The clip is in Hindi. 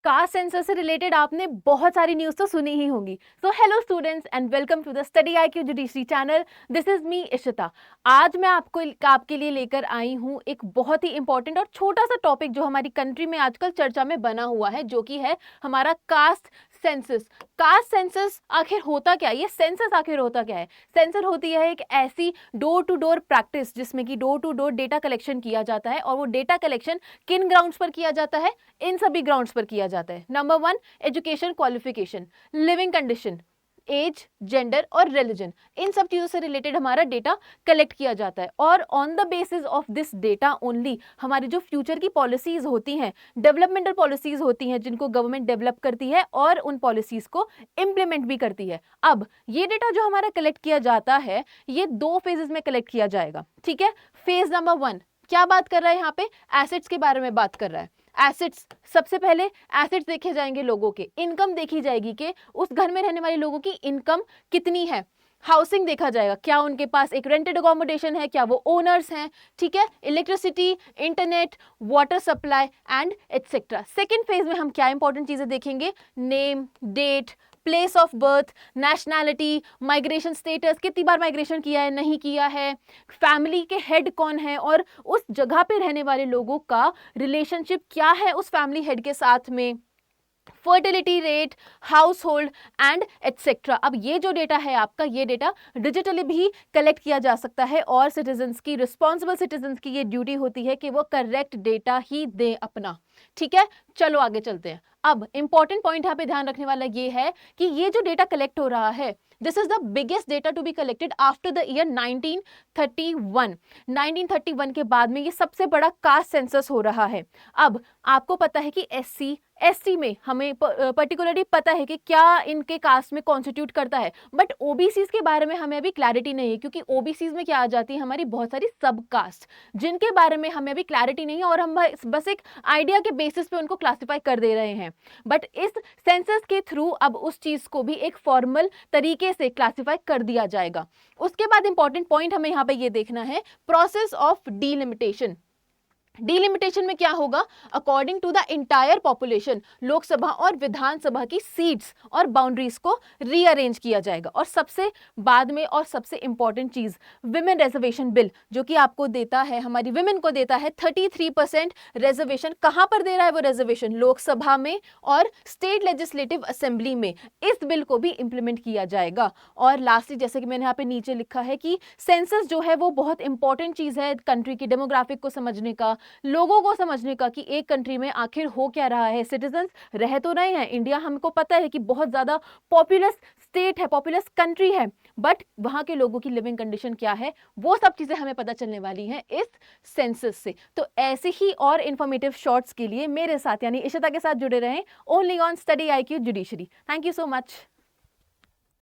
कास्ट सेंसस से रिलेटेड आपने बहुत सारी न्यूज़ तो सुनी ही होंगी। So hello students and welcome to the study IQ judiciary channel. This is me Ishita. आज मैं आपके लिए लेकर आई हूँ एक बहुत ही इंपॉर्टेंट और छोटा सा टॉपिक जो हमारी कंट्री में आजकल चर्चा में बना हुआ है, जो कि है हमारा कास्ट सेंसस। कास्ट सेंसस आखिर होता क्या है? ये सेंसस आखिर होता क्या है? सेंसस होती है एक ऐसी डोर टू डोर प्रैक्टिस जिसमें कि door to door data collection किया जाता है, और वो डेटा कलेक्शन किन ग्राउंड्स पर किया जाता है? इन सभी ग्राउंड्स पर किया जाता है। Number 1, education qualification, living condition, age, gender और रिलीजन, इन सब चीज़ों से रिलेटेड हमारा डेटा कलेक्ट किया जाता है। और on the basis of this data only हमारी जो फ्यूचर की पॉलिसीज होती हैं, डेवलपमेंटल पॉलिसीज होती हैं, जिनको गवर्नमेंट डेवलप करती है और उन पॉलिसीज को इम्प्लीमेंट भी करती है। अब ये डेटा जो हमारा कलेक्ट किया जाता है, ये 2 फेजेस में कलेक्ट किया जाएगा। ठीक है, फेज नंबर 1 क्या बात कर रहा है? यहाँ पे एसेट्स के बारे में बात कर रहा है। एसेट्स, सबसे पहले एसेट्स देखे जाएंगे, लोगों के इनकम देखी जाएगी कि उस घर में रहने वाले लोगों की इनकम कितनी है। हाउसिंग देखा जाएगा, क्या उनके पास एक रेंटेड अकोमोडेशन है, क्या वो ओनर्स हैं। ठीक है, electricity, internet, water supply and etcetera. Second phase में हम क्या इंपॉर्टेंट चीजें देखेंगे? Name, date, place of birth, nationality, migration status, कितनी बार माइग्रेशन किया है, नहीं किया है, फैमिली के हेड कौन है, और उस जगह पे रहने वाले लोगों का रिलेशनशिप क्या है उस फैमिली हेड के साथ में, fertility rate, house hold and etcetera. अब ये जो डेटा है आपका, ये डेटा डिजिटली भी कलेक्ट किया जा सकता है, और सिटीजन्स की, रिस्पॉन्सिबल सिटीजन्स की ये ड्यूटी होती है कि वो करेक्ट डेटा ही दें अपना। ठीक है, चलो आगे चलते हैं। अब इंपॉर्टेंट पॉइंट यहाँ पे ध्यान रखने वाला ये है कि ये जो डेटा कलेक्ट हो रहा है, this is the biggest data to be collected after the year 1931। 1931 के बाद में ये सबसे बड़ा कास्ट सेंसस हो रहा है। अब आपको पता है कि SC में हमें पर्टिकुलरली पता है कि क्या इनके कास्ट में कॉन्स्टिट्यूट करता है, बट OBCs के बारे में हमें अभी क्लैरिटी नहीं है, क्योंकि OBCs में क्या आ जाती है हमारी बहुत सारी सब कास्ट, जिनके बारे में हमें अभी क्लैरिटी नहीं है, और हम बस एक आइडिया के बेसिस पे उनको क्लासिफाई कर दे रहे हैं। बट इस सेंसस के थ्रू अब उस चीज को भी एक फॉर्मल तरीके से क्लासिफाई कर दिया जाएगा। उसके बाद इंपॉर्टेंट पॉइंट हमें यहाँ पे ये देखना है, प्रोसेस ऑफ डीलिमिटेशन। डीलिमिटेशन में क्या होगा? According to the entire population, Lok Sabha और विधानसभा की सीट्स और बाउंड्रीज को रीअरेंज किया जाएगा। और सबसे बाद में और सबसे इंपॉर्टेंट चीज, विमेन रिजर्वेशन बिल, जो कि आपको देता है, हमारी विमेन को देता है 33% रिजर्वेशन। कहां पर दे रहा है वो रिजर्वेशन? लोकसभा में और स्टेट लेजिस्लेटिव असेंबली में। इस बिल को भी इंप्लीमेंट किया जाएगा। और लास्टली, जैसे कि मैंने यहाँ पे नीचे लिखा है कि सेंसस जो है वो बहुत इंपॉर्टेंट चीज है कंट्री की डेमोग्राफिक को समझने का, लोगों को समझने का कि एक कंट्री में आखिर हो क्या रहा है। सिटीजन्स रह तो रहे हैं, इंडिया हमको पता है कि बहुत ज्यादा पॉपुलस स्टेट है, पॉपुलस कंट्री है, बट वहां के लोगों की लिविंग कंडीशन क्या है, वो सब चीजें हमें पता चलने वाली हैं इस सेंसस से। तो ऐसे ही और इंफॉर्मेटिव शॉर्ट्स के लिए मेरे साथ यानी इशिता के साथ जुड़े रहें, only on study IQ judiciary. Thank you so much.